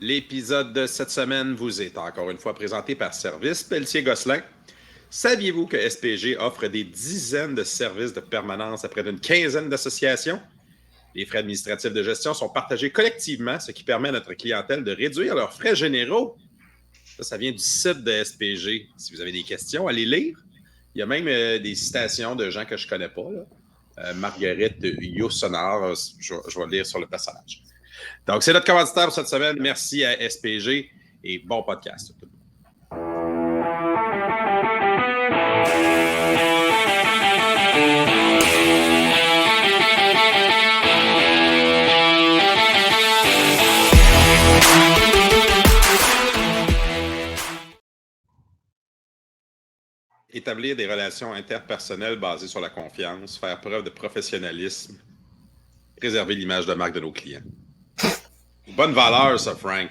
L'épisode de cette semaine vous est encore une fois présenté par Service Pelletier-Gosselin. Saviez-vous que SPG offre des dizaines de services de permanence à près d'une quinzaine d'associations? Les frais administratifs de gestion sont partagés collectivement, ce qui permet à notre clientèle de réduire leurs frais généraux. Ça vient du site de SPG. Si vous avez des questions, allez lire. Il y a même des citations de gens que je ne connais pas. Marguerite Yourcenar, je vais lire sur le personnage. Donc, c'est notre commanditaire pour cette semaine. Merci à SPG et bon podcast. Établir des relations interpersonnelles basées sur la confiance, faire preuve de professionnalisme, préserver l'image de marque de nos clients. Bonne valeur, ça, Frank.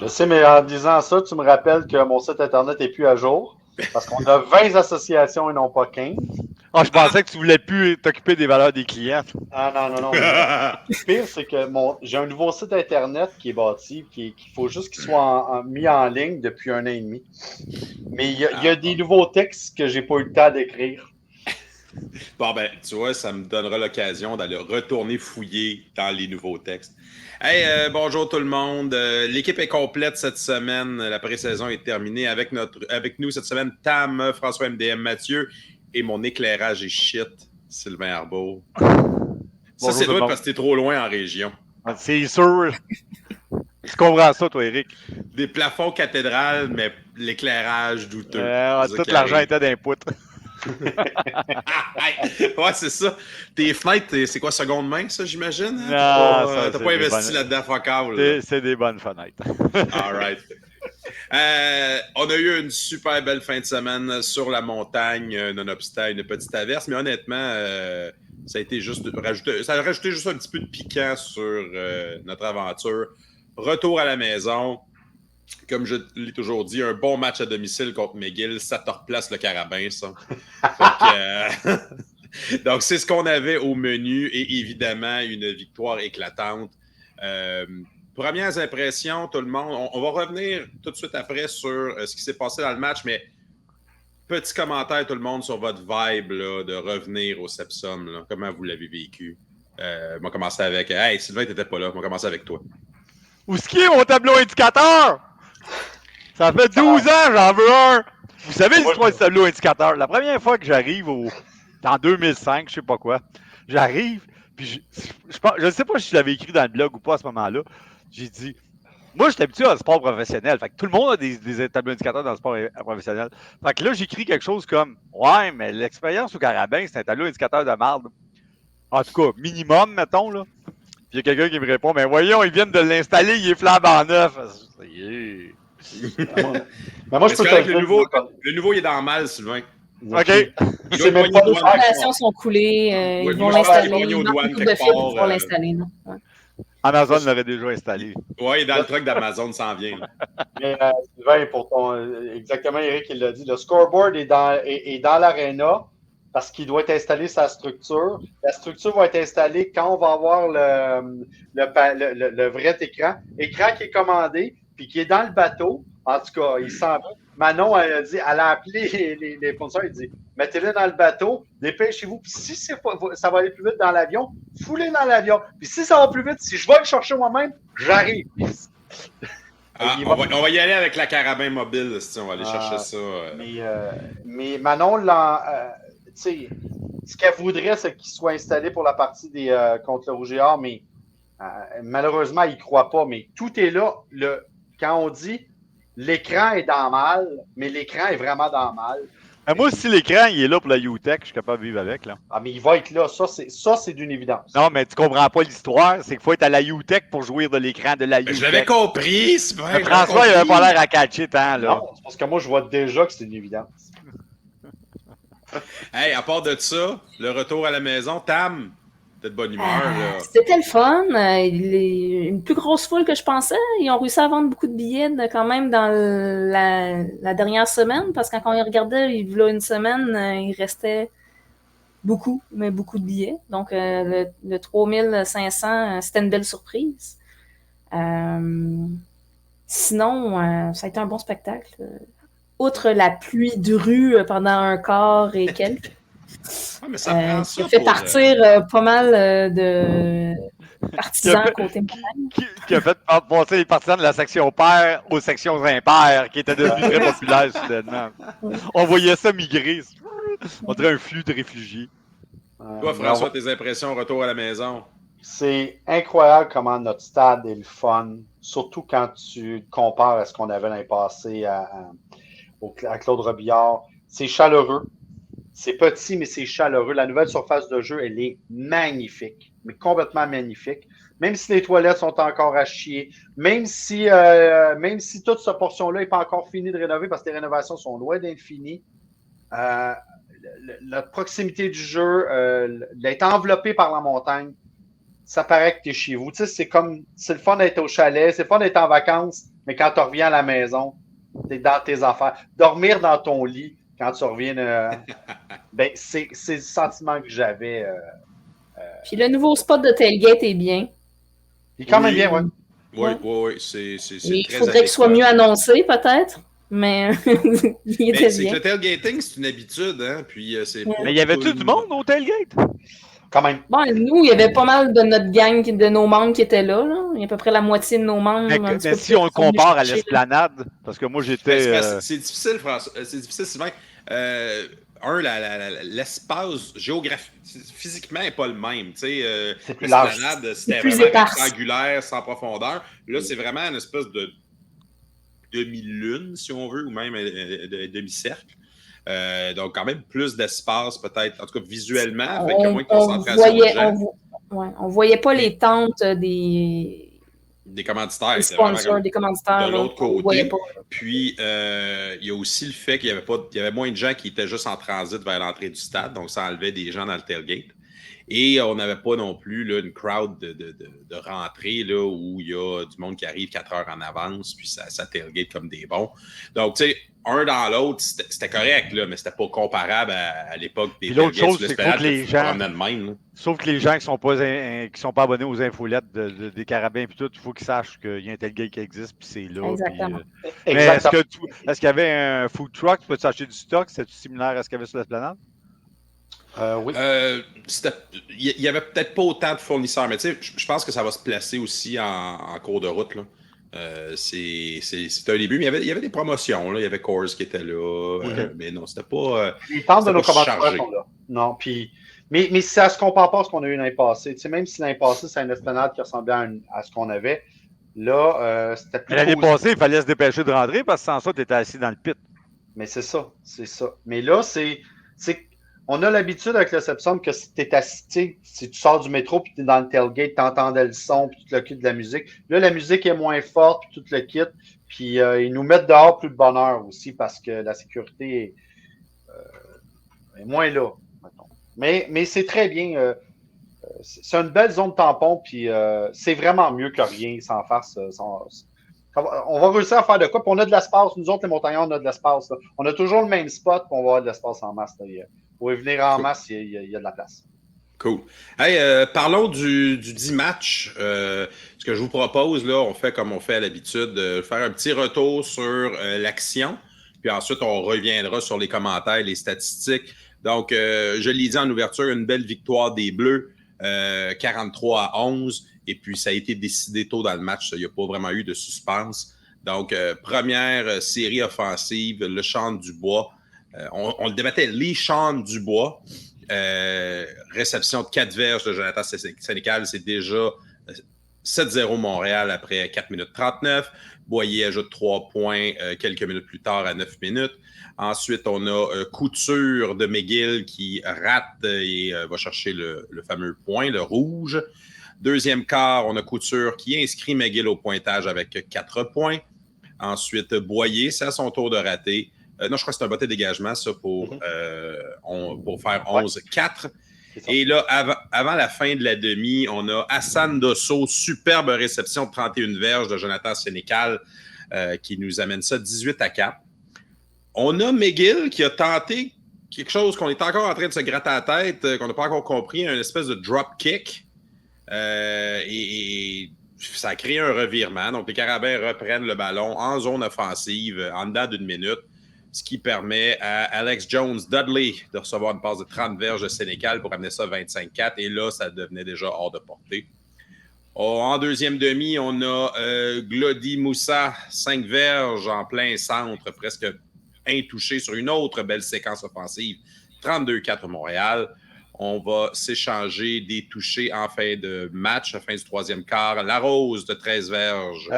Je sais, mais en disant ça, tu me rappelles que mon site Internet n'est plus à jour. Parce qu'on a 20 associations et non pas 15. Ah, je pensais que tu voulais plus t'occuper des valeurs des clients. Ah non. Le pire, c'est que j'ai un nouveau site Internet qui est bâti, qu'il faut juste qu'il soit mis en ligne depuis 1 an et demi. Mais il y a des nouveaux textes que j'ai pas eu le temps d'écrire. Bon, ben, tu vois, ça me donnera l'occasion d'aller retourner fouiller dans les nouveaux textes. Hey, bonjour tout le monde. L'équipe est complète cette semaine. La pré-saison est terminée. Avec nous cette semaine, Tam, François MDM, Mathieu et mon éclairage est shit, Sylvain Arbault. Ça, c'est toi parce que t'es trop loin en région. C'est sûr. Tu comprends ça, toi, Eric? Des plafonds cathédrales, mais l'éclairage douteux. Tout l'argent était d'input. Ouais, c'est ça. Tes fenêtres, c'est quoi, seconde main, ça, j'imagine? Non, t'as pas investi là-dedans, focal. C'est des bonnes fenêtres. All right. On a eu une super belle fin de semaine sur la montagne, nonobstant une petite averse, mais honnêtement, ça a été juste ça a rajouté juste un petit peu de piquant sur notre aventure. Retour à la maison. Comme je l'ai toujours dit, un bon match à domicile contre McGill, ça te replace le carabin, ça. Donc, c'est ce qu'on avait au menu et évidemment, une victoire éclatante. Premières impressions, tout le monde. On va revenir tout de suite après sur ce qui s'est passé dans le match, mais petit commentaire, tout le monde, sur votre vibe là, de revenir au Sepsum. Là. Comment vous l'avez vécu? On va commencer avec... Hey, Sylvain, t'étais pas là. On va commencer avec toi. Où est-ce qu'il est mon tableau indicateur? Ça fait 12 ans, j'en veux un! Vous savez l'histoire du tableau indicateur? La première fois que j'arrive en 2005, je sais pas quoi, j'arrive, puis je ne sais pas si je l'avais écrit dans le blog ou pas à ce moment-là, j'ai dit, moi, j'étais habitué à sport professionnel. Fait que tout le monde a des tableaux indicateurs dans le sport professionnel. Fait que là, j'écris quelque chose comme, ouais, mais l'expérience au carabin, c'est un tableau indicateur de marde. En tout cas, minimum, mettons, là. Puis il y a quelqu'un qui me répond, mais voyons, ils viennent de l'installer, il est flambant neuf. Mais moi, je peux te le nouveau, il est dans le mal, Sylvain. OK. Les fondations sont coulées. Ils vont l'installer. Ils vont l'installer. Amazon l'aurait déjà installé. Oui, dans le truc d'Amazon, ça en vient. Mais Sylvain, exactement, Eric, il l'a dit, le scoreboard est dans l'aréna parce qu'il doit être installé sa structure. La structure va être installée quand on va avoir le vrai écran. Écran qui est commandé, puis qui est dans le bateau. En tout cas, il s'en va. Manon, elle a appelé les fournisseurs, elle dit mettez-le dans le bateau, dépêchez-vous. Puis si ça va aller plus vite dans l'avion, foulez dans l'avion. Puis si ça va plus vite, si je vais le chercher moi-même, j'arrive. On va y aller avec la carabin mobile, si on va aller chercher ça. Mais Manon, ce qu'elle voudrait, c'est qu'il soit installé pour la partie contre le Rouge et Or, mais malheureusement, il ne croit pas. Mais tout est là. Quand on dit l'écran est dans mal, mais l'écran est vraiment dans mal. Moi, si l'écran il est là pour la UTech, je suis capable de vivre avec. Là. Ah, mais il va être là. Ça, c'est d'une évidence. Non, mais tu comprends pas l'histoire. C'est qu'il faut être à la UTech pour jouir de l'écran de la UTech. Je l'avais compris, c'est vrai. François, il avait pas l'air à catcher tant. Là. Non, c'est parce que moi, je vois déjà que c'est une évidence. Hey, à part de ça, le retour à la maison, Tam, t'es de bonne humeur. Là. C'était le fun. Une plus grosse foule que je pensais. Ils ont réussi à vendre beaucoup de billets quand même dans la dernière semaine, parce que quand on regardait, il y a une semaine, il restait beaucoup de billets. Donc, le 3500, c'était une belle surprise. Sinon, ça a été un bon spectacle. Outre la pluie de rue pendant un quart et quelques, Ah, mais ça prend qui a ça fait pour, partir pas mal de partisans côté montagne. Qui a fait passer les partisans de la section paire aux sections impaires, qui étaient devenues très populaires soudainement. On voyait ça migrer. On dirait un flux de réfugiés. Toi, François, tes impressions retour à la maison? C'est incroyable comment notre stade est le fun, surtout quand tu compares à ce qu'on avait l'année passée à Claude Robillard. C'est chaleureux. C'est petit, mais c'est chaleureux. La nouvelle surface de jeu, elle est magnifique, mais complètement magnifique. Même si les toilettes sont encore à chier, même si toute cette portion-là n'est pas encore finie de rénover parce que les rénovations sont loin d'être finies, la proximité du jeu, d'être enveloppé par la montagne, ça paraît que tu es chez vous. Tu sais, c'est le fun d'être au chalet, c'est le fun d'être en vacances, mais quand tu reviens à la maison, tu es dans tes affaires. Dormir dans ton lit quand tu reviens, ben, c'est le sentiment que j'avais. Puis le nouveau spot de tailgate est bien. Il est quand même bien, ouais. Oui, c'est Il très faudrait qu'il soit mieux annoncé, peut-être, mais il était c'est bien. que le tailgating, c'est une habitude, hein, puis c'est pas Mais y avait-tu tout du monde au tailgate? Quand même. Bon, nous, il y avait pas mal de notre gang, de nos membres qui étaient là. Il y a à peu près la moitié de nos membres. Mais si on le compare à l'esplanade, parce que moi j'étais. C'est difficile, François. C'est difficile, Sylvain. L'espace géographique, physiquement, n'est pas le même. C'est plus large. L'esplanade, c'était plus vraiment éparse. rectangulaire, sans profondeur. Là, c'est vraiment une espèce de demi-lune, si on veut, ou même de demi-cercle. Donc, quand même, plus d'espace, peut-être, en tout cas visuellement, avec moins de concentration de gens. On voyait pas les tentes des commanditaires. Des sponsors, des commanditaires. De l'autre côté. Pas. Puis, il y a aussi le fait qu'il y avait moins de gens qui étaient juste en transit vers l'entrée du stade. Donc, ça enlevait des gens dans le tailgate. Et on n'avait pas non plus là, une crowd de rentrée là, où il y a du monde qui arrive 4 heures en avance, puis ça tailgate comme des bons. Donc, tu sais, un dans l'autre, c'était correct, là, mais c'était pas comparable à l'époque des tailgates. L'autre chose, c'est que les gens... même, sauf que les gens qui sont pas abonnés aux infolettes des carabins et tout, il faut qu'ils sachent qu'il y a un tailgate qui existe, puis c'est là. Exactement. Mais est-ce qu'il y avait un food truck? Tu peux acheter du stock? C'est similaire à ce qu'il y avait sur l'esplanade? Oui. Il n'y avait peut-être pas autant de fournisseurs, mais tu sais, je pense que ça va se placer aussi en cours de route. Là. C'est un début, mais il y avait des promotions. Là. Il y avait Coors qui était là, mais non, c'était pas. Les tentes de nos commentaires sont là. Non, puis. Mais ça ne se compare pas à ce qu'on a eu l'année passée. Tu sais, même si l'année passée, c'est une esplanade qui ressemblait à ce qu'on avait, là, c'était plus. L'année passée, il fallait se dépêcher de rentrer parce que sans ça, tu étais assis dans le pit. Mais c'est ça. Mais là, on a l'habitude avec le Sepsum que si tu es assis, si tu sors du métro puis tu es dans le tailgate, tu entendais le son puis tout le kit de la musique. Là, la musique est moins forte puis tout le kit. Puis ils nous mettent dehors plus de bonheur aussi parce que la sécurité est moins là. Mais c'est très bien. C'est une belle zone tampon puis c'est vraiment mieux que rien sans farce. On va réussir à faire de quoi? Puis on a de l'espace. Nous autres, les montagnards, on a de l'espace. Là. On a toujours le même spot puis on va avoir de l'espace en masse. Là. Pour y venir en masse, il y a de la place. Cool. Hey, parlons du 10 match. Ce que je vous propose, là, on fait comme on fait à l'habitude, faire un petit retour sur l'action. Puis ensuite, on reviendra sur les commentaires, les statistiques. Donc, je l'ai dit en ouverture, une belle victoire des Bleus, 43-11. Et puis, ça a été décidé tôt dans le match. Il n'y a pas vraiment eu de suspense. Donc, première série offensive, le Champ du Bois. On le débattait, les Champs du Bois. Réception de 4 verges de Jonathan Sénécal, c'est déjà 7-0 Montréal après 4 minutes 39. Boyer ajoute 3 points quelques minutes plus tard à 9 minutes. Ensuite, on a Couture de McGill qui rate et va chercher le fameux point, le rouge. Deuxième quart, on a Couture qui inscrit McGill au pointage avec 4 points. Ensuite, Boyer, c'est à son tour de rater. Non, je crois que c'est un botté dégagement, ça, pour faire 11-4. Et là, avant la fin de la demi, on a Hassan Dosso, superbe réception de 31 verges de Jonathan Sénécal, qui nous amène ça 18-4. On a McGill qui a tenté quelque chose qu'on est encore en train de se gratter à la tête, qu'on n'a pas encore compris, une espèce de drop kick. Et ça a créé un revirement. Donc, les Carabins reprennent le ballon en zone offensive en dedans d'une minute, ce qui permet à Alex Jones Dudley de recevoir une passe de 30 verges de Sénécal pour amener ça 25-4. Et là, ça devenait déjà hors de portée. En deuxième demi, on a Glody Moussa, 5 verges en plein centre, presque intouché sur une autre belle séquence offensive. 32-4 Montréal. On va s'échanger des touchés en fin de match, à la fin du troisième quart. La Rose de 13 verges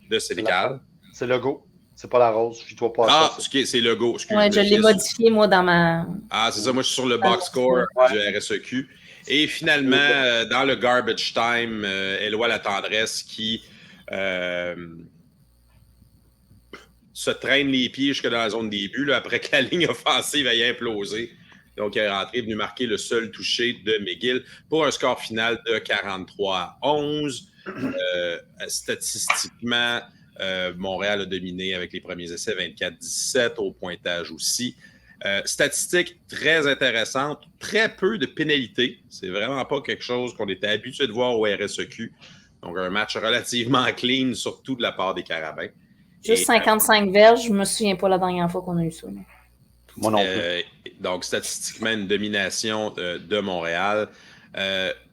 de Sénécal. C'est le go. C'est pas la Rose. Je dois pas. Ah, c'est le go. Oui, je l'ai modifié, moi, dans ma. Ah, c'est ça. Moi, je suis sur le box score du RSEQ. Et finalement, dans le garbage time, Éloi La Tendresse qui se traîne les pieds jusque dans la zone des buts, là, après que la ligne offensive ait implosé. Donc, il est rentré, venu marquer le seul touché de McGill pour un score final de 43-11. Statistiquement, Montréal a dominé avec les premiers essais 24-17 au pointage aussi. Statistique très intéressante, très peu de pénalités. C'est vraiment pas quelque chose qu'on était habitué de voir au RSEQ. Donc, un match relativement clean, surtout de la part des Carabins. Juste 55 verges, je me souviens pas la dernière fois qu'on a eu ça. Mais... Moi non plus. Donc, statistiquement, une domination de Montréal.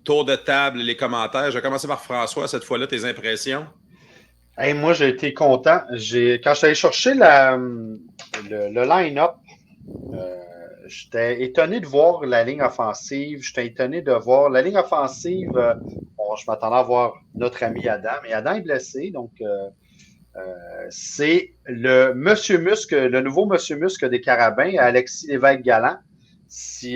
Tour de table, les commentaires. Je vais commencer par François, cette fois-là, tes impressions? Hey, moi, j'ai été content. Quand je suis allé chercher le line-up, j'étais étonné de voir la ligne offensive. J'étais étonné de voir la ligne offensive. Je m'attendais à voir notre ami Adam. Mais Adam est blessé, donc c'est le Monsieur Musque, le nouveau Monsieur Musque des Carabins, Alexis Lévesque-Galant. C'est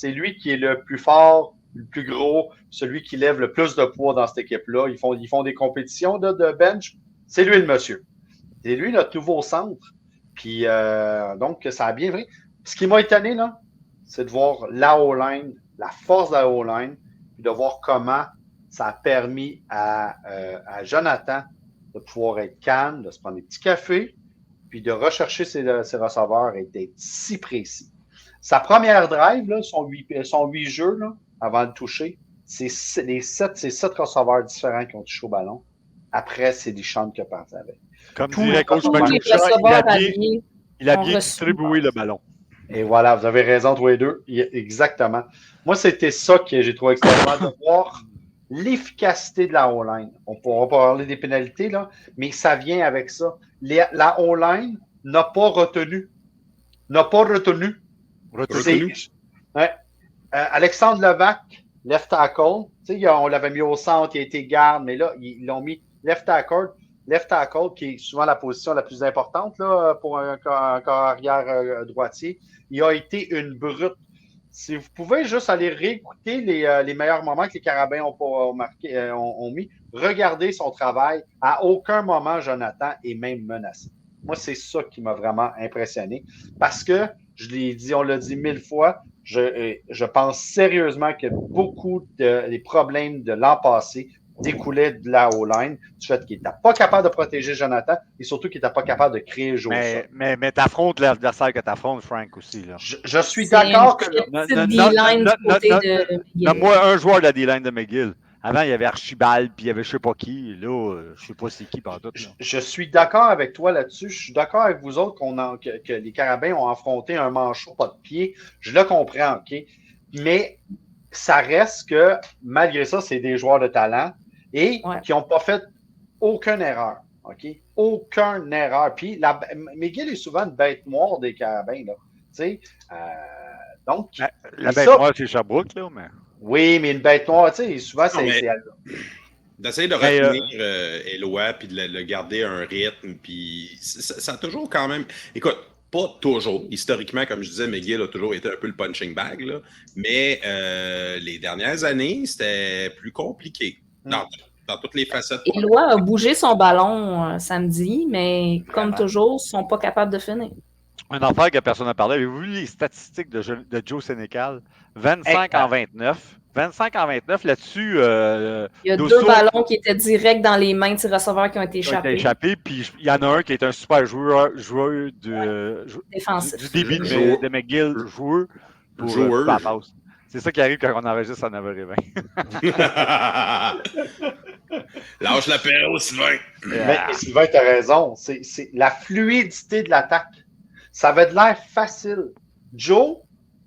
lui qui est le plus fort, le plus gros, celui qui lève le plus de poids dans cette équipe-là. Ils font des compétitions de bench. C'est lui le monsieur. C'est lui notre nouveau centre. Puis donc, ça a bien vrai. Ce qui m'a étonné, là, c'est de voir la O-line, la force de la O-line, puis de voir comment ça a permis à Jonathan de pouvoir être calme, de se prendre des petits cafés, puis de rechercher ses receveurs et d'être si précis. Sa première drive, là, son 8 jeux là, avant de toucher, c'est 7 receveurs différents qui ont touché au ballon. Après, c'est des chants qui partent avec. Comme dirait coach McCutcheon, il a bien distribué le ballon. Et voilà, vous avez raison, tous les deux. Exactement. Moi, c'était ça que j'ai trouvé extrêmement de voir l'efficacité de la O-line. On pourra pas parler des pénalités, là, mais ça vient avec ça. La O-line n'a pas retenu. Ouais. Alexandre Levac, left tackle. On l'avait mis au centre, il a été garde, mais là, ils l'ont mis left tackle, qui est souvent la position la plus importante là, pour un arrière droitier. Il a été une brute. Si vous pouvez juste aller réécouter les meilleurs moments que les Carabins ont mis, regardez son travail. À aucun moment, Jonathan est même menacé. Moi, c'est ça qui m'a vraiment impressionné. Parce que, je l'ai dit, on l'a dit 1000 fois, je pense sérieusement que beaucoup des problèmes de l'an passé découlaient de la O-line, du fait qu'il n'était pas capable de protéger Jonathan et surtout qu'il n'était pas capable de créer le jeu. Mais t'affrontes l'adversaire que t'affrontes, Frank, aussi. Là. Je suis d'accord que... Donne-moi un joueur de la D-line de McGill. Avant, il y avait Archibald, puis il y avait je sais pas qui. Là, je sais pas c'est qui par tout. Je suis d'accord avec toi là-dessus. Je suis d'accord avec vous autres que les Carabins ont affronté un manchot pas de pied. Je le comprends, OK? Mais ça reste que, malgré ça, c'est des joueurs de talent et qui n'ont pas fait aucune erreur. OK? Aucune erreur. Puis, McGill est souvent une bête noire des Carabins. Là. Donc, la bête noire, c'est Sherbrooke, là, mais... Oui, mais une bête noire, tu sais, souvent, c'est elle. D'essayer de retenir Éloi puis de le garder à un rythme, puis ça a toujours quand même... Écoute, pas toujours. Historiquement, comme je disais, McGill a toujours été un peu le punching bag, là, mais les dernières années, c'était plus compliqué dans toutes les facettes. Éloi a bougé son ballon samedi, mais comme toujours, ils ne sont pas capables de finir. Un affaire que personne n'a parlé. Avez-vous vu les statistiques de Joe Sénécal? 25 en 29. 25 en 29, là-dessus... il y a deux ballons qui étaient directs dans les mains de ses receveurs qui ont été échappés. Puis il y en a un qui est un super joueur défensif. Du début de McGill, joueur. C'est ça qui arrive quand on enregistre à 9h20. Lâche l'apéro, Sylvain. Mais Sylvain, tu as raison. C'est la fluidité de l'attaque. Ça avait de l'air facile. Joe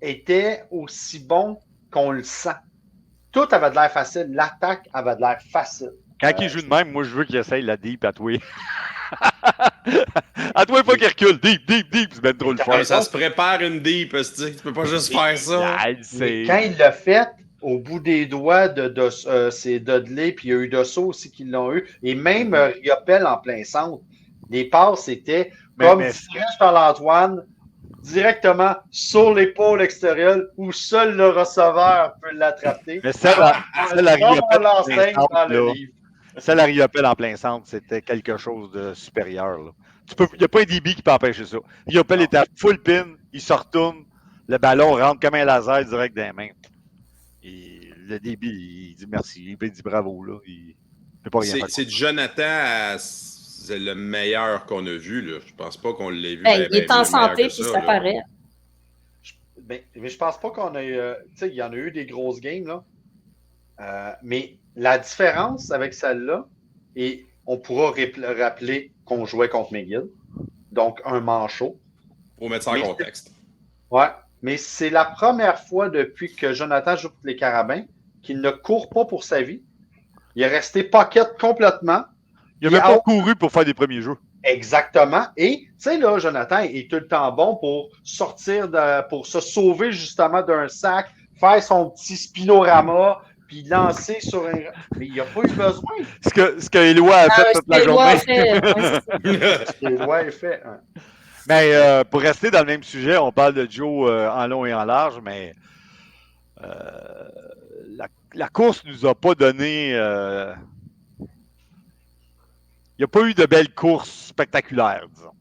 était aussi bon qu'on le sent. Tout avait de l'air facile. L'attaque avait de l'air facile. Quand il joue de même, moi, je veux qu'il essaye la deep à toi. À toi, pas qu'il recule. Deep. C'est bien trop le fun. Ça se prépare une deep, tu peux pas juste faire ça. Mais quand il l'a fait, au bout des doigts c'est Dudley, puis il y a eu Dosso aussi qui l'ont eu, et même Riopel en plein centre. Les passes étaient comme Charles-Antoine, directement sur l'épaule extérieure, où seul le receveur peut l'attraper. Mais celle à Riopel en plein centre, c'était quelque chose de supérieur. Il n'y a pas un DB qui peut empêcher ça. Riopel était à full pin, il se retourne, le ballon rentre comme un laser direct dans les mains. Et le DB, il dit merci, il dit bravo. Là. Il peut pas rien faire. C'est Jonathan, c'est le meilleur qu'on a vu. Là. Je pense pas qu'on l'ait vu. Il est en santé, puis ça paraît. Mais je pense pas qu'on a eu. Tu sais, il y en a eu des grosses games, là. Mais la différence avec celle-là, et on pourra rappeler qu'on jouait contre McGill, donc un manchot. Pour mettre ça en contexte. Ouais, mais c'est la première fois depuis que Jonathan joue pour les Carabins qu'il ne court pas pour sa vie. Il est resté pocket complètement. Il n'a même pas couru pour faire des premiers jeux. Exactement. Et, tu sais, là, Jonathan est tout le temps bon pour sortir, pour se sauver justement d'un sac, faire son petit spinorama, puis lancer sur un. Mais il n'a pas eu besoin. Ce que Éloi a fait toute la journée. Ce qu'Éloi a fait. Hein. Mais pour rester dans le même sujet, on parle de Joe en long et en large, mais la course nous a pas donné. Il n'y a pas eu de belles courses spectaculaires, disons.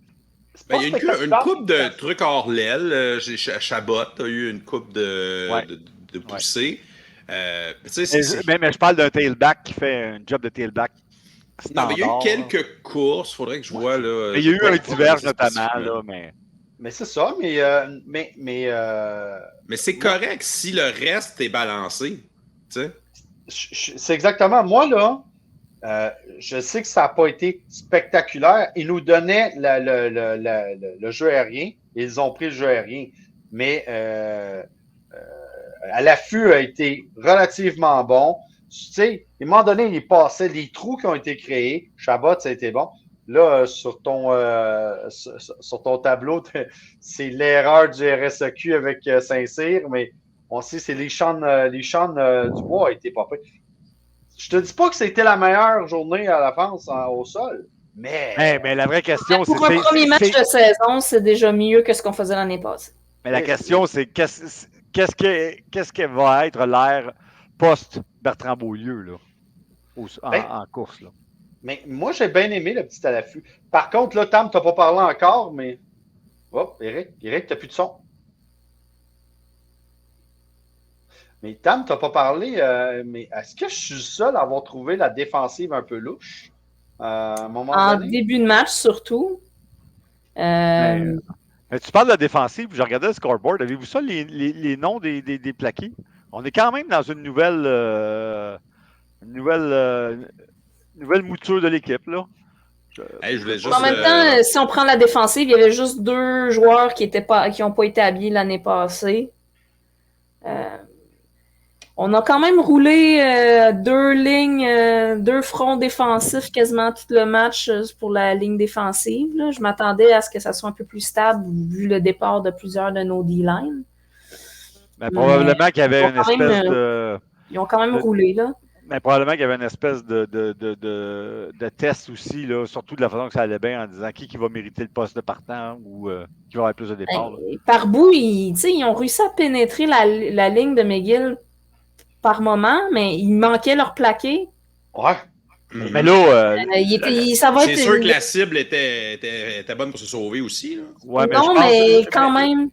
Il y a une coupe de trucs hors l'aile. Chabot a eu une coupe de poussée. Mais je parle d'un tailback qui fait un job de tailback. Non, mais il y a eu quelques courses. Il faudrait que je vois. Là, il y a eu un diverge notamment. Là, mais c'est ça, mais c'est correct si le reste est balancé. C'est exactement. Moi, là, je sais que ça n'a pas été spectaculaire. Ils nous donnaient le jeu aérien. Ils ont pris le jeu aérien. Mais à l'affût a été relativement bon. Tu sais, à un moment donné, il passait les trous qui ont été créés. Chabot, ça a été bon. Là, sur ton tableau, c'est l'erreur du RSEQ avec Saint-Cyr, mais on sait c'est les champs du bois a été pas fait. Je te dis pas que c'était la meilleure journée à la France au sol, mais la vraie question, c'est... Pour un premier match de saison, c'est déjà mieux que ce qu'on faisait l'année passée. Mais la question, c'est qu'est-ce que va être l'air post-Bertrand Beaulieu là, en course? Là? Mais moi, j'ai bien aimé le petit à l'affût. Par contre, là, Tam, tu n'as pas parlé encore, mais... Oh, Eric, tu n'as plus de son. Mais Tam, tu n'as pas parlé, mais est-ce que je suis seul à avoir trouvé la défensive un peu louche? À un moment donné? Début de match, surtout. Mais tu parles de la défensive, je regardais le scoreboard. Avez-vous ça, les noms des plaqués? On est quand même dans une nouvelle mouture de l'équipe, là. En même temps, si on prend la défensive, il y avait juste 2 joueurs qui n'ont pas été habillés l'année passée. On a quand même roulé 2 lignes, 2 fronts défensifs quasiment tout le match pour la ligne défensive. Là. Je m'attendais à ce que ça soit un peu plus stable vu le départ de plusieurs de nos D-line. Mais probablement qu'il y avait une espèce de... Ils ont quand même roulé, là. Mais probablement qu'il y avait une espèce de test aussi, là, surtout de la façon que ça allait bien, en disant qui va mériter le poste de partant ou qui va avoir plus de départ. Par bout, ils ont réussi à pénétrer la ligne de McGill par moment, mais il manquait leur plaqué. Ouais. Mais là, c'est sûr que la cible était bonne pour se sauver aussi. Là. Ouais, mais quand même.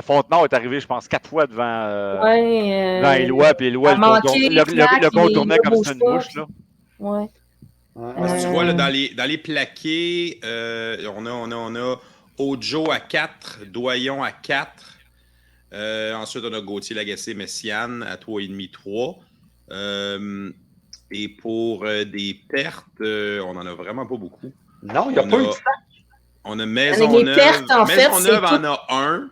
Fontenard est arrivé, je pense, 4 fois devant Éloi, puis Éloi le contournait comme si c'était une bouche. Là. Ouais. Tu vois, là, dans les plaqués, on a Ojo à 4, Doyon à 4. Ensuite, on a Gauthier, Lagacé, Messiane à 3,5-3. Et pour des pertes, on n'en a vraiment pas beaucoup. Non, il n'y a pas eu de sac. On a Maisonneuve. Les pertes, en fait, Maisonneuve c'est en a un.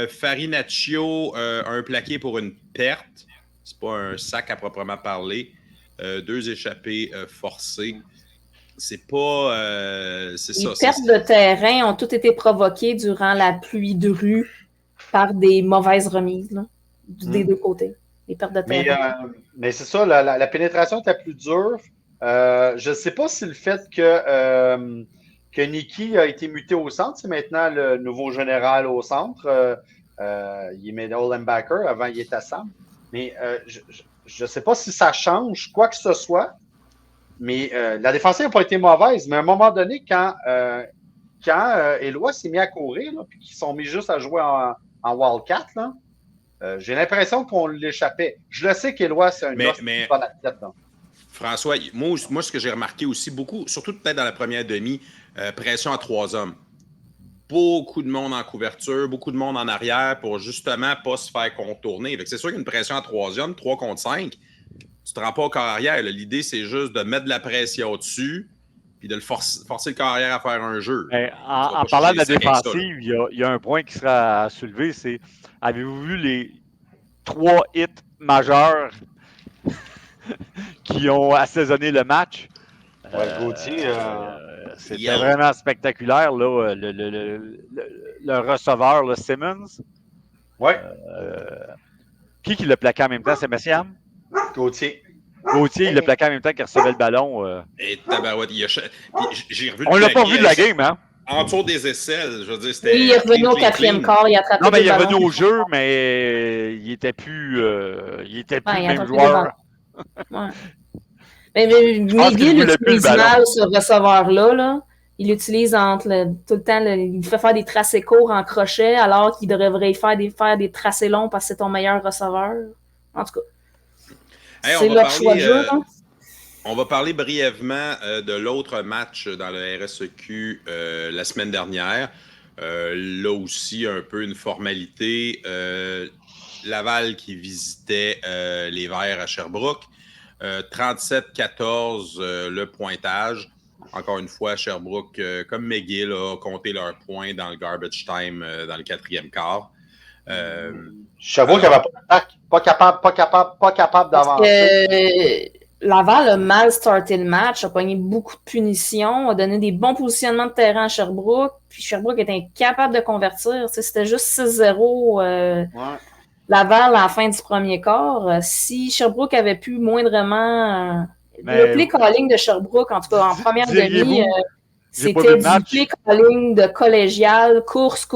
Farinaccio, un plaqué pour une perte. C'est pas un sac à proprement parler. 2 échappées forcées. C'est pas. C'est Les ça. pertes de terrain ont toutes été provoquées durant la pluie de rue par des mauvaises remises là, des deux côtés. Les pertes de terrain. Mais c'est ça, la pénétration était plus dure. Je ne sais pas si le fait que Nicky a été muté au centre, c'est maintenant le nouveau général au centre. Il est middle linebacker, avant il était Sam. Mais je ne sais pas si ça change quoi que ce soit. Mais la défensive n'a pas été mauvaise. Mais à un moment donné, quand Éloi s'est mis à courir, puis qu'ils sont mis juste à jouer en Wildcat, là, j'ai l'impression qu'on l'échappait. Je le sais qu'Éloi, c'est un bon athlète. Là. François, moi, ce que j'ai remarqué aussi, beaucoup, surtout peut-être dans la première demi, pression à 3 hommes. Beaucoup de monde en couverture, beaucoup de monde en arrière pour justement pas se faire contourner. C'est sûr qu'une pression à 3 hommes, 3 contre 5, tu te rends pas au corps arrière. L'idée, c'est juste de mettre de la pression au-dessus puis de le forcer le corps arrière à faire un jeu. En parlant de la défensive, il y a un point qui sera à soulever, c'est avez-vous vu les 3 hits majeurs qui ont assaisonné le match? Gauthier, c'était vraiment spectaculaire, là, le receveur, le Simmons. Oui. Qui l'a plaqué en même temps? C'est Messiam? Gauthier, il l'a plaqué en même temps qu'il recevait le ballon. Et tabarouette, j'ai revu on l'a pas vu de la game, hein? En dessous des aisselles, je veux dire, c'était... Il est revenu au 4e quart, il a attrapé non, mais il est revenu ballons. au jeu, mais il était plus le même joueur. Ouais. Mais McGill utilise mal ce receveur-là. Là. Il l'utilise tout le temps. Il fait faire des tracés courts en crochet alors qu'il devrait faire des tracés longs parce que c'est ton meilleur receveur. En tout cas, c'est leur choix de jeu. On va parler brièvement de l'autre match dans le RSEQ la semaine dernière. Là aussi, un peu une formalité. Laval qui visitait les Verts à Sherbrooke. 37-14 le pointage. Encore une fois, Sherbrooke, comme McGill, a compté leurs points dans le garbage time dans le 4e quart. Sherbrooke n'avait pas d'attaque, pas capable d'avancer. Laval a mal starté le match, a pogné beaucoup de punitions, a donné des bons positionnements de terrain à Sherbrooke, puis Sherbrooke était incapable de convertir. C'était juste 6-0 Laval à la fin du premier quart. Si Sherbrooke avait pu moindrement... le play calling de Sherbrooke, en tout cas en première demi, c'était du play calling de collégial, course.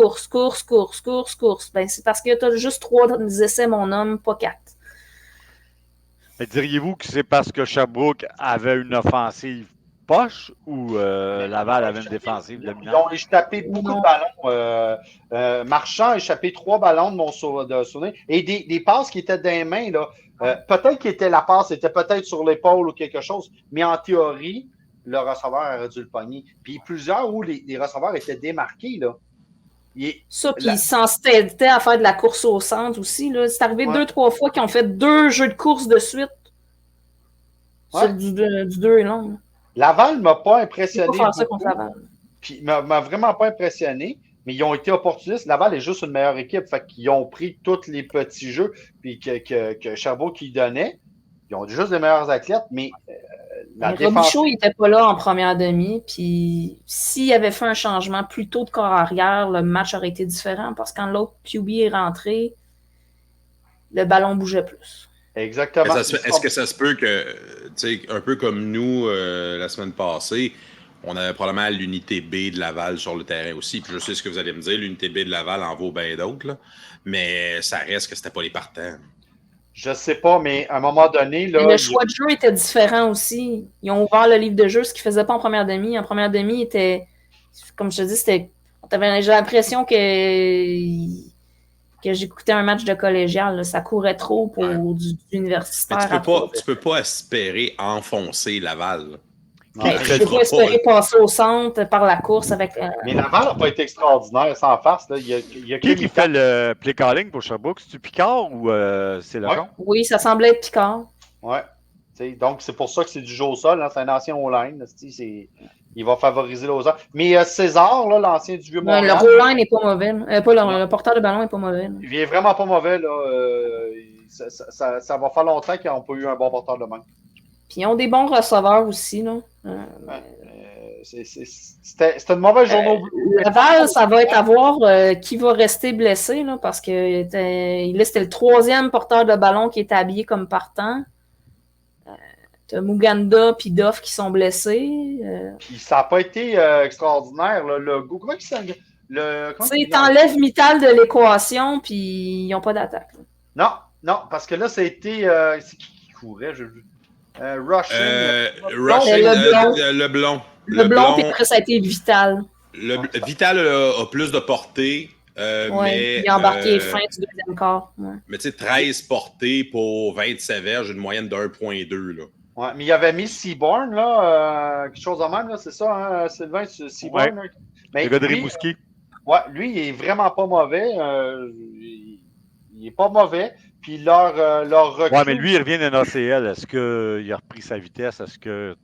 Ben, c'est parce que tu as juste 3 essais, mon homme, pas 4. Mais diriez-vous que c'est parce que Sherbrooke avait une offensive poche ou Laval avait une défensive dominante? Ils ont échappé beaucoup de ballons. Marchand a échappé 3 ballons de mon souvenir. Et des passes qui étaient dans les mains. Là. Peut-être que la passe était peut-être sur l'épaule ou quelque chose, mais en théorie, le receveur aurait dû le pogner. Puis plusieurs où les receveurs étaient démarqués. Là. Puis ils s'entêtaient à faire de la course au centre aussi. Là. C'est arrivé 2-3 fois qu'ils ont fait 2 jeux de course de suite. Sur du 2 et long. Laval ne m'a pas impressionné. Il faut faire ça contre Laval. Puis il m'a vraiment pas impressionné, mais ils ont été opportunistes. Laval est juste une meilleure équipe. Fait qu'ils ont pris tous les petits jeux puis que Sherbrooke qui donnait. Ils ont juste des meilleurs athlètes, mais Robichaud, il n'était pas là en première demi. Puis s'il avait fait un changement plus tôt de corps arrière, le match aurait été différent parce que quand l'autre QB est rentré, le ballon bougeait plus. Exactement. Est-ce que ça se peut que, un peu comme nous la semaine passée, on avait probablement l'unité B de Laval sur le terrain aussi. Puis je sais ce que vous allez me dire, l'unité B de Laval en vaut bien d'autres, là. Mais ça reste que c'était pas les partants. Je sais pas, mais à un moment donné... Là, le choix de jeu était différent aussi. Ils ont ouvert le livre de jeu, ce qu'ils ne faisaient pas en première demi. En première demi, était, comme je te dis, c'était... J'ai l'impression que j'écoutais un match de collégial. Là. Ça courait trop pour du universitaire. Tu peux pas espérer enfoncer Laval. Je ne peux pas espérer passer au centre par la course avec... Mais Laval n'a pas été extraordinaire, sans farce. Là. Il y a qui fait le play calling pour Sherbrooke? C'est-tu Picard ou c'est Lejeune? Oui, ça semblait être Picard. Ouais. T'sais, donc, c'est pour ça que c'est du jeu au sol. Hein, c'est un ancien O-line. Il va favoriser le sol. Mais César, là, l'ancien du Vieux-Montréal... Le O-line n'est pas mauvais. Le porteur de ballon n'est pas mauvais. Là. Il vient vraiment pas mauvais. Là. Ça va faire longtemps qu'ils n'ont pas eu un bon porteur de main. Puis ils ont des bons receveurs aussi. Là. C'était une mauvaise journée. Laval, ça va être à voir qui va rester blessé, là, parce que là, c'était le 3e porteur de ballon qui était habillé comme partant. T'as Muganda puis Doff qui sont blessés. Puis ça n'a pas été extraordinaire. Là. Comment il s'appelle? Tu t'enlèves Mittal de l'équation, puis ils n'ont pas d'attaque. Là. Non, parce que là, ça a été... c'est qui courait? Rushing. Leblond. Leblond, puis après, ça a été Vital. Vital a plus de portée. Mais il a embarqué fin du deuxième quart. Ouais. Mais tu sais, 13 portées pour 27 verges, une moyenne de 1,2. Là. Ouais, mais il avait mis Seaborn, là, quelque chose de même, là, c'est ça, hein, Sylvain, Seaborn. Ouais. Mais le gars de Rimouski. Ouais, lui, il est vraiment pas mauvais. Il est pas mauvais. Puis leur recrue... Ouais, mais lui, il revient d'un ACL. Est-ce qu'il a repris sa vitesse? Est-ce que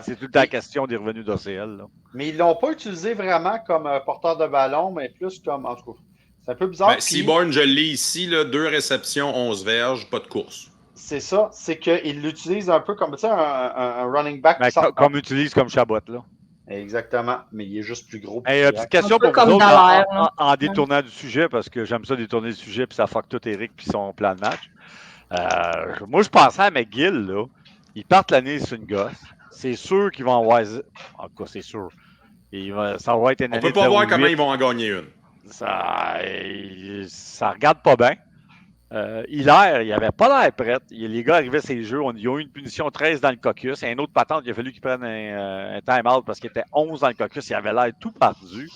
c'est toute la question des revenus d'ACL? Là. Mais ils l'ont pas utilisé vraiment comme porteur de ballon, mais plus comme... En tout cas, c'est un peu bizarre. Ben, Seaborn, je l'ai ici, là, 2 réceptions, 11 verges, pas de course. C'est ça, c'est qu'ils l'utilisent un peu comme un running back. Ben, comme utilise comme Chabot, là. Exactement, mais il est juste plus gros. Petite question pour vous autres, en détournant du sujet, parce que j'aime ça détourner le sujet, puis ça fuck tout Eric puis son plan de match. Moi, je pensais à McGill, là. Ils partent l'année sur une gosse. C'est sûr qu'ils vont avoir... En tout cas, c'est sûr. Ça va être une année. On peut pas voir comment ils vont en gagner une. Ça regarde pas bien. Hilaire, il avait pas l'air prêt. Les gars arrivaient à ces jeux. Ils ont eu une punition 13 dans le caucus. Et un autre patente, il a fallu qu'ils prennent un time-out parce qu'il était 11 dans le caucus. Il avait l'air tout perdu.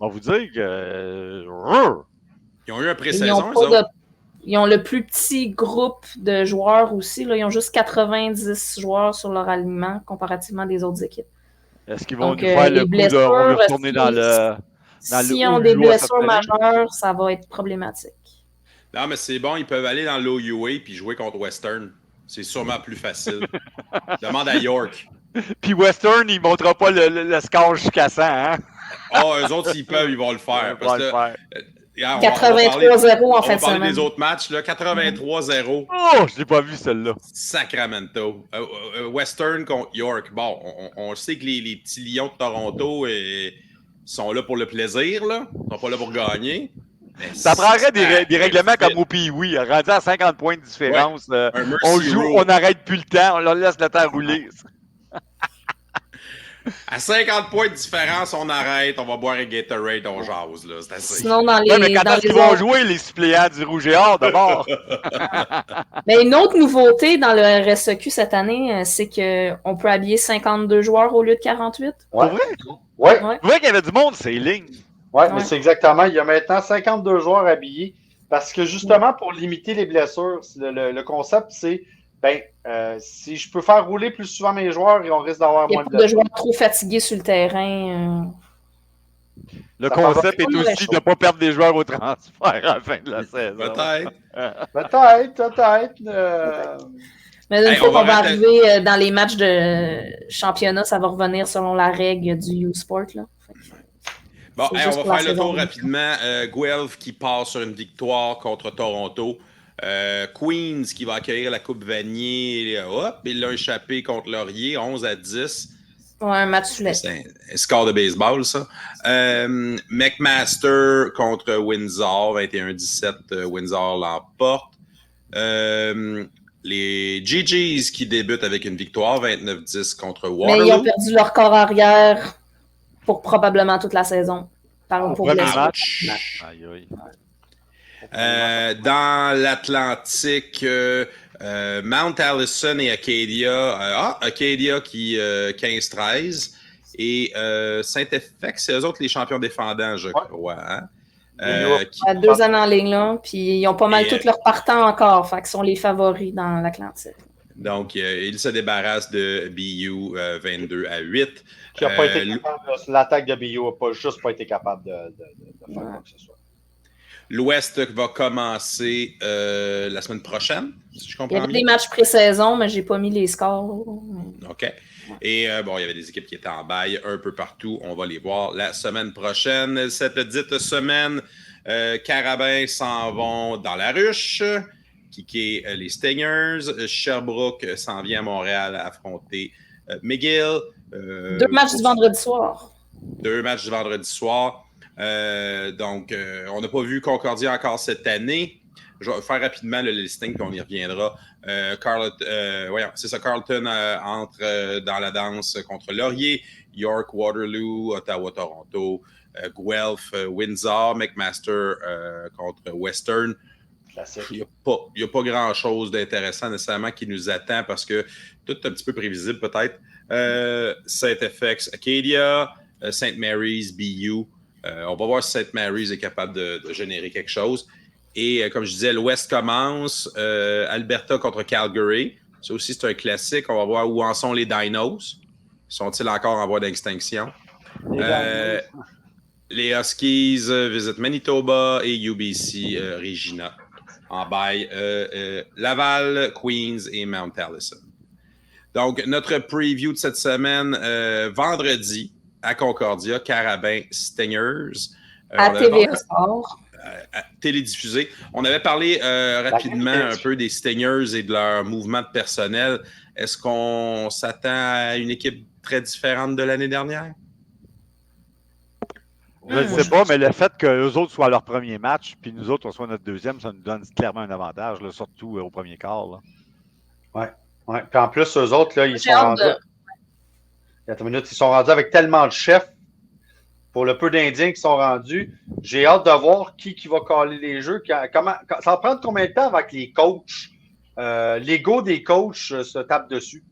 On va vous dire que... Ils ont eu un pré-saison, ils ont le plus petit groupe de joueurs aussi. Là. Ils ont juste 90 joueurs sur leur alignement comparativement des autres équipes. Est-ce qu'ils vont nous faire le coup de retourner dans le... S'ils ont des blessures majeures, ça va être problématique. Non, mais c'est bon, ils peuvent aller dans l'OUA puis jouer contre Western. C'est sûrement plus facile. Demande à York. Puis Western, il ne montrera pas le score jusqu'à 100, hein? Eux autres, s'ils peuvent, ils vont le faire. 83-0 en fin de semaine. On va parler des autres matchs. 83-0. Oh, je l'ai pas vu, celle-là. Sacramento. Western contre York. Bon, on sait que les petits Lions de Toronto sont là pour le plaisir. Là. Ils ne sont pas là pour gagner. Mais ça prendrait des règlements comme au Pee-Wee, rendu à 50 points de différence. Ouais, on joue, rule. On n'arrête plus le temps, on leur laisse le temps rouler. À 50 points de différence, on arrête, on va boire un Gatorade, on jase. Là. C'est assez. Sinon, dans les, mais quand est-ce qu'ils vont jouer, les suppléants du Rouge et Or, d'abord? Mais une autre nouveauté dans le RSEQ cette année, c'est qu'on peut habiller 52 joueurs au lieu de 48. Ouais. C'est vrai? Ouais. C'est vrai qu'il y avait du monde, c'est lignes. Oui, mais c'est exactement. Il y a maintenant 52 joueurs habillés parce que justement, pour limiter les blessures, le concept, c'est si je peux faire rouler plus souvent mes joueurs, on risque d'avoir moins de blessures. Il y a pas de joueurs trop fatigués sur le terrain. Le concept est aussi de ne pas perdre des joueurs au transfert à la fin de la saison. Peut-être. Mais une fois qu'on va arriver dans les matchs de championnat, ça va revenir selon la règle du U-Sport. Là. Bon, on va faire le tour rapidement. Guelph qui part sur une victoire contre Toronto. Queens qui va accueillir la Coupe Vanier. Hop, il l'a échappé contre Laurier, 11-10. Ouais, un match sous C'est un score de baseball, ça. McMaster contre Windsor, 21-17. Windsor l'emporte. Les GGs qui débutent avec une victoire, 29-10 contre Waterloo. Mais ils ont perdu leur corps arrière pour probablement toute la saison. Pour match. Dans l'Atlantique, Mount Allison et Acadia. Acadia qui 15-13. Et Saint-Effect, c'est eux autres les champions défendants, je crois. Hein? 2 années en ligne, là. Puis ils ont pas mal tous leurs partants encore. Fait qu'ils sont les favoris dans l'Atlantique. Donc, ils se débarrassent de BU 22-8. Qui n'a pas été capable, l'attaque de BU n'a juste pas été capable de faire quoi que ce soit. L'Ouest va commencer la semaine prochaine, si je Il y comprends avait bien. des matchs pré-saison, mais j'ai pas mis les scores. OK. Et bon, il y avait des équipes qui étaient en bail un peu partout. On va les voir la semaine prochaine. Cette dite semaine, Carabins s'en vont dans la ruche, kicker les Stingers. Sherbrooke s'en vient à Montréal affronter McGill. 2 matchs du vendredi soir. 2 matchs du vendredi soir. Donc, on n'a pas vu Concordia encore cette année. Je vais faire rapidement le listing, puis on y reviendra. C'est ça, Carleton entre dans la danse contre Laurier, York, Waterloo, Ottawa, Toronto, Guelph, Windsor, McMaster contre Western. Classique. Il n'y a pas grand-chose d'intéressant nécessairement qui nous attend parce que tout est un petit peu prévisible peut-être. Saint-FX, Acadia, St. Mary's, BU. On va voir si St. Mary's est capable de générer quelque chose. Et comme je disais, l'Ouest commence. Alberta contre Calgary. Ça aussi, c'est un classique. On va voir où en sont les Dinos. Sont-ils encore en voie d'extinction? Les Huskies visitent Manitoba et UBC Regina en bail. Laval, Queens et Mount Allison. Donc, notre preview de cette semaine, vendredi, à Concordia, Carabins Stingers. À TVA Sport. Télédiffusé. On avait parlé rapidement un peu des Stingers et de leur mouvement de personnel. Est-ce qu'on s'attend à une équipe très différente de l'année dernière? Je ne sais pas, mais le fait qu'eux autres soient à leur premier match, puis nous autres, on soit notre deuxième, ça nous donne clairement un avantage, là, surtout au premier quart. Là. Ouais. Puis en plus, eux autres, là, ils sont rendus. Attends une minute, ils sont rendus avec tellement de chefs. Pour le peu d'Indiens qui sont rendus, j'ai hâte de voir qui va caler les jeux. Ça va prendre combien de temps avant que les coachs, l'ego des coachs se tape dessus?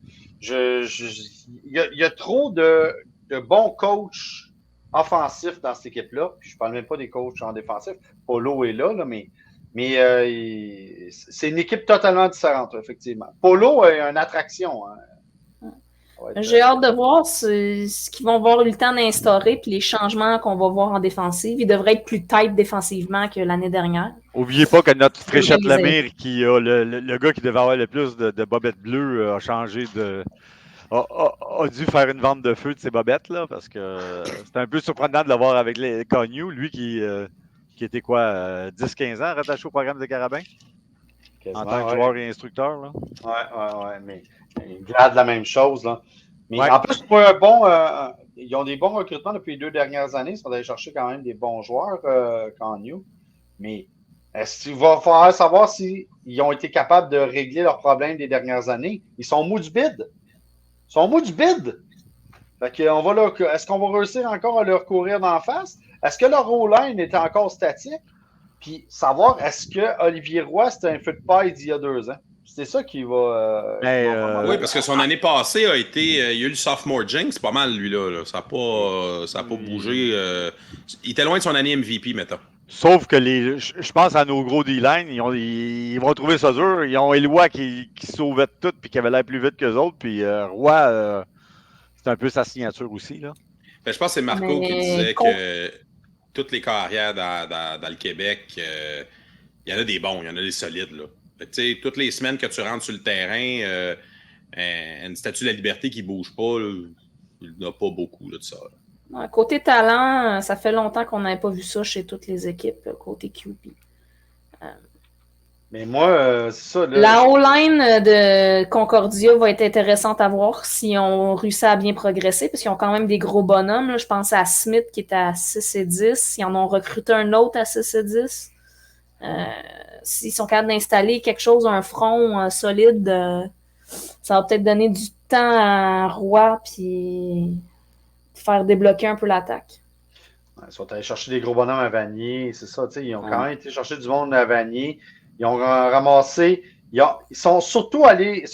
Il y a trop de bons coachs offensifs dans cette équipe-là. Je ne parle même pas des coachs en défensif. Polo est là, mais c'est une équipe totalement différente, effectivement. Polo est une attraction. Hein. J'ai hâte de voir ce qu'ils vont avoir eu le temps d'instaurer puis les changements qu'on va voir en défensive. Ils devraient être plus tight défensivement que l'année dernière. N'oubliez pas que notre Fréchette Lemire, qui a le gars qui devait avoir le plus de bobettes bleues, a changé a dû faire une vente de feu de ses bobettes, là, parce que c'était un peu surprenant de l'avoir avec les Cognou, lui qui était quoi, 10-15 ans rattaché au programme de Carabins? En tant que joueur et instructeur. Là. Ouais, mais il garde la même chose. Là. Mais en plus, pour un bon, ils ont des bons recrutements depuis les 2 dernières années. Ils sont allés chercher quand même des bons joueurs, Cognou. Mais est-ce qu'il va falloir savoir s'ils ont été capables de régler leurs problèmes des dernières années? Ils sont mous du bid. Fait que est-ce qu'on va réussir encore à leur courir d'en face? Est-ce que leur O-line est encore statique? Puis savoir, est-ce que Olivier Roy, c'était un feu de paille d'il y a 2 ans? C'est ça qui va... Oui, parce que son année passée a été... il y a eu le sophomore jinx, pas mal, lui-là. Ça n'a pas bougé. Il était loin de son année MVP, mettons. Sauf que je pense à nos gros D-line, ils vont trouver ça dur. Ils ont Eloi qui sauvait tout puis qui avait l'air plus vite qu'eux autres. Puis Roy, c'est un peu sa signature aussi. Là. Ben, je pense que c'est Marco qui disait que toutes les carrières dans le Québec, il y en a des bons, il y en a des solides. Là. Fait, toutes les semaines que tu rentres sur le terrain, une statue de la liberté qui ne bouge pas, là, il n'y en a pas beaucoup là, de ça. Là. Côté talent, ça fait longtemps qu'on n'avait pas vu ça chez toutes les équipes, côté QP. Mais moi, c'est ça. Là, la O-line de Concordia va être intéressante à voir si on réussit à bien progresser, parce qu'ils ont quand même des gros bonhommes. Là. Je pense à Smith qui est à 6 et 10. Ils en ont recruté un autre à 6 et 10. S'ils sont capables d'installer quelque chose, un front solide, ça va peut-être donner du temps à Roy puis faire débloquer un peu l'attaque. Ils sont allés chercher des gros bonhommes à Vanier, c'est ça. Ils ont quand même été chercher du monde à Vanier. Ils ont ramassé. Ils sont surtout allés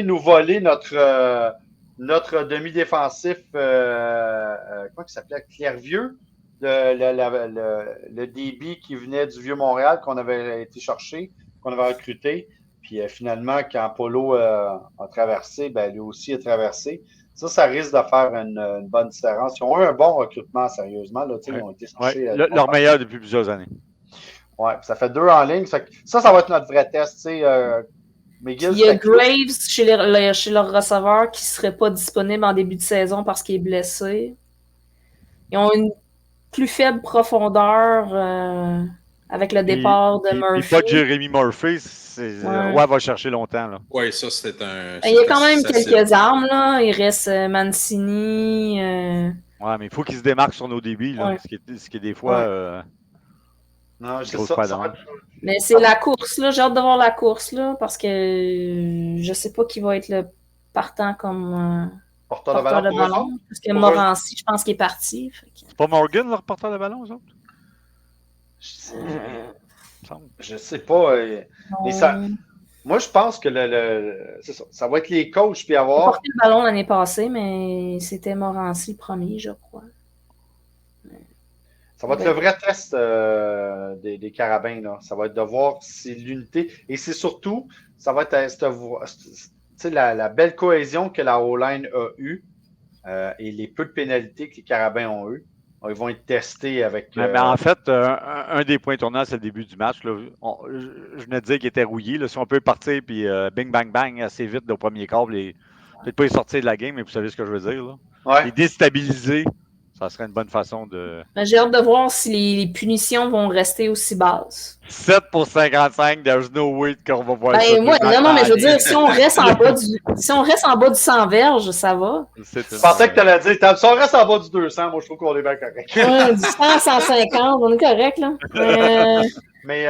nous voler notre demi-défensif, comment il s'appelait? Clairvieux, le DB qui venait du Vieux-Montréal, qu'on avait été chercher, qu'on avait recruté. Puis finalement, quand Polo a traversé, ben, lui aussi a traversé. Ça risque de faire une bonne différence. Ils ont eu un bon recrutement, sérieusement. Là, ils ont été cherchés, leur meilleur depuis plusieurs années. Ouais, ça fait 2 en ligne. Ça va être notre vrai test. Tu sais, McGill, Il y a Graves chez leur receveur qui ne serait pas disponible en début de saison parce qu'il est blessé. Ils ont une plus faible profondeur avec le départ de Murphy. Pas de Jeremy Murphy, ouais, va chercher longtemps. Là. Oui, ça, c'est un... Il y a quand même quelques armes. Là. Il reste Mancini. Ouais, mais il faut qu'il se démarque sur nos débuts, là, ce qui est des fois... non, c'est ça. Mais c'est la course, là. J'ai hâte de voir la course, là, parce que je sais pas qui va être le partant comme porteur de ballon. Parce que Morancy, je pense qu'il est parti. C'est pas Morgan, le reporter de ballon, eux autres? Je sais pas. Mais ça, moi, je pense que ça va être les coachs puis avoir. Il a porté le ballon l'année passée, mais c'était Morancy le premier, je crois. Ça va être le vrai test des Carabins. Là. Ça va être de voir si l'unité. Et c'est surtout, ça va être la belle cohésion que la O-line a eue et les peu de pénalités que les Carabins ont eues. Ils vont être testés avec. Mais en fait, un des points tournants, c'est le début du match. Là. Je venais de dire qu'il était rouillé. Là. Si on peut partir puis bing, bang, bang assez vite au premier quart, peut-être pas les sortir de la game, mais vous savez ce que je veux dire. Là. Ouais. Les déstabiliser, ça serait une bonne façon de. J'ai hâte de voir si les punitions vont rester aussi basses. 7 pour 55, there's no way qu'on va voir ça. Non, mais je veux dire, si on reste en bas du 100 verges, ça va. Je pensais que tu allais dire, si on reste en bas du 200, moi je trouve qu'on est bien correct. Du 100 à 150, on est correct, là. Mais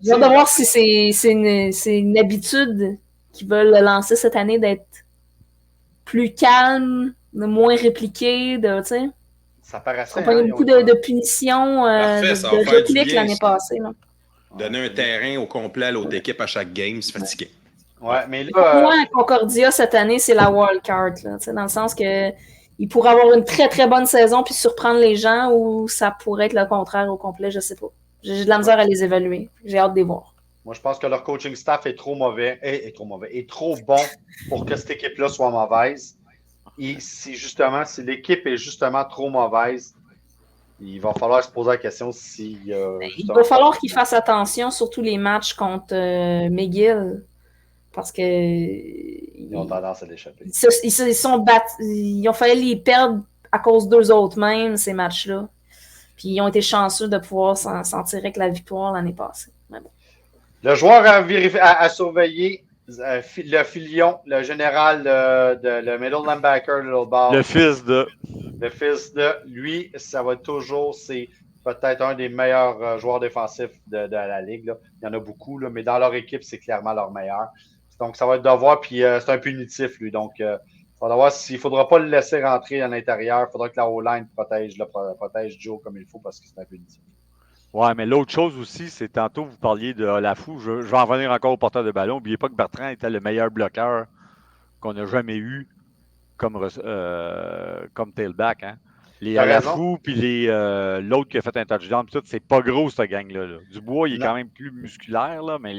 j'ai hâte de voir si c'est une habitude qu'ils veulent lancer cette année d'être plus calme, de moins répliqué, tu sais. Ça paraissait. On a eu beaucoup de punitions, de répliques l'année passée. Là. Donner un terrain au complet à l'autre équipe à chaque game, c'est fatigué. Ouais, mais là. Pour moi, Concordia, cette année, c'est la wildcard. Dans le sens que il pourrait avoir une très, très bonne saison puis surprendre les gens ou ça pourrait être le contraire au complet, je sais pas. J'ai de la misère à les évaluer. J'ai hâte de les voir. Moi, je pense que leur coaching staff est trop mauvais, est trop bon pour que cette équipe-là soit mauvaise. Et si l'équipe est justement trop mauvaise, il va falloir se poser la question si. Il va falloir qu'ils fassent attention, surtout les matchs contre McGill. Parce que. Ils ont tendance à l'échapper. Ils ont fallu les perdre à cause d'eux autres mêmes, ces matchs-là. Puis ils ont été chanceux de pouvoir s'en tirer avec la victoire l'année passée. Bon. Le joueur à surveiller, le filion, le général, le middle linebacker, le ball. Le fils de. Lui, ça va toujours, c'est peut-être un des meilleurs joueurs défensifs de la Ligue. Là. Il y en a beaucoup, là, mais dans leur équipe, c'est clairement leur meilleur. Donc, ça va être de voir, puis c'est un punitif, lui. Donc, il faudra voir s'il ne faudra pas le laisser rentrer à l'intérieur. Il faudra que la O-line protège Joe comme il faut parce que c'est un punitif. Ouais, mais l'autre chose aussi, c'est tantôt, vous parliez de Olafou. Je vais en revenir encore au porteur de ballon. N'oubliez pas que Bertrand était le meilleur bloqueur qu'on a jamais eu comme tailback. Hein. Les Olafou, puis l'autre qui a fait un touchdown, tout, c'est pas gros, cette gang-là. Là. Dubois, il est quand même plus musculaire, là, mais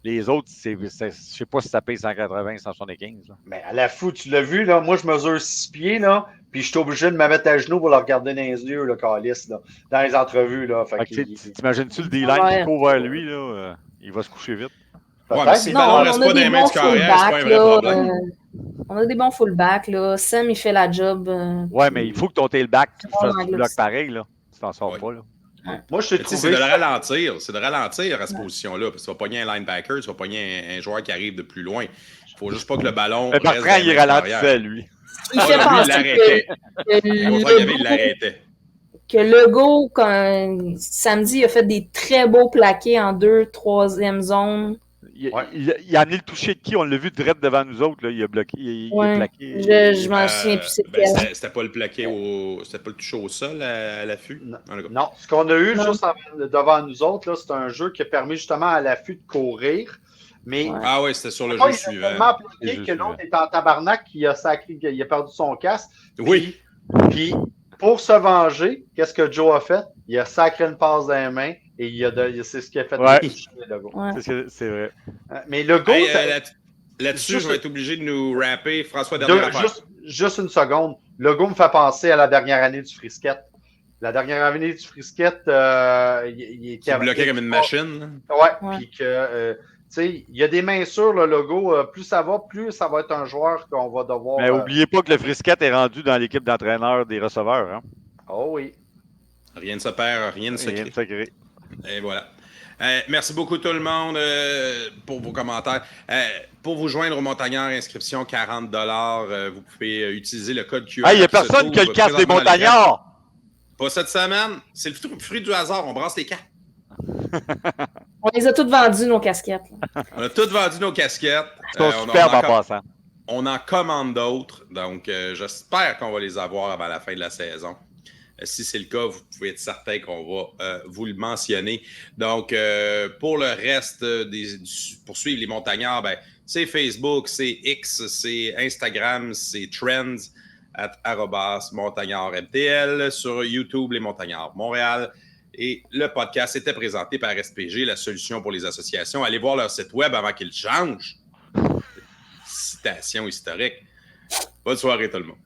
les autres, je sais pas si ça paye 180, 175. Là. Mais Olafou, tu l'as vu, là, moi, je mesure 6 pieds, là, puis je suis obligé de me mettre à genoux pour le regarder dans les yeux, le calice, là, dans les entrevues. Là. T'imagines-tu le D-line qui court vers lui, là, il va se coucher vite. Ouais, mais si le ballon reste pas dans les mains du carrière, c'est pas un vrai problème. On a des bons fullbacks, là. Sam, il fait la job. Ouais, mais il faut que ton tailback fasse du bloc pareil, là. Tu t'en sors pas, là. Moi, je t'ai trouvé. C'est de ralentir. C'est de ralentir à cette position-là. Parce que tu vas pogner un linebacker, tu vas pogner un joueur qui arrive de plus loin. Il faut juste pas que le ballon. Mais Bertrand, il ralentissait, lui. Il fait penser il l'arrêtait. Que Legault, samedi, il a fait des très beaux plaqués en 2, 3e zone. Il a amené le toucher de qui? On l'a vu direct devant nous autres. Là. Il a bloqué. Il a plaqué. Je m'en souviens plus. C'était pas le plaqué c'était pas le toucher au sol à l'affût? Non. Ce qu'on a eu juste devant nous autres, là, c'est un jeu qui a permis justement à l'affût de courir. Mais ah oui, c'était sur le jeu suivant. Il a tellement plaqué que l'autre est en tabarnak, il a perdu son casque. Oui. Puis, pour se venger, qu'est-ce que Joe a fait? Il a sacré une passe dans les mains. Et c'est ce qui a fait Legault. C'est vrai. Mais Legault. Là-dessus, je vais être obligé de nous rapper François dernière affaire. Juste une seconde. Legault me fait penser à la dernière année du Frisket. La dernière année du frisquette, il était bloqué comme une machine. Ouais, puis que, tu sais, il y a des mains sur le logo. Plus ça va être un joueur qu'on va devoir. Mais n'oubliez pas que le frisquette est rendu dans l'équipe d'entraîneurs des receveurs. Hein? Oh oui. Rien ne se perd, rien ne se Rien de crée. secret. Et voilà. Merci beaucoup tout le monde pour vos commentaires. Pour vous joindre au Montagnard, inscription $40. Vous pouvez utiliser le code QR. Il n'y a personne qui a le casque des montagnards. Pas cette semaine. C'est le fruit du hasard. On brasse les cartes. On les a toutes vendues, nos casquettes. Là. On a toutes vendu nos casquettes. Ils sont superbes en passant. On en commande d'autres. Donc, j'espère qu'on va les avoir avant la fin de la saison. Si c'est le cas, vous pouvez être certain qu'on va vous le mentionner. Donc, pour le reste, pour suivre les montagnards, ben, c'est Facebook, c'est X, c'est Instagram, c'est Trends, @montagnardmtl, sur YouTube, les Montagnards Montréal. Et le podcast était présenté par SPG, la solution pour les associations. Allez voir leur site web avant qu'ils changent. Citation historique. Bonne soirée tout le monde.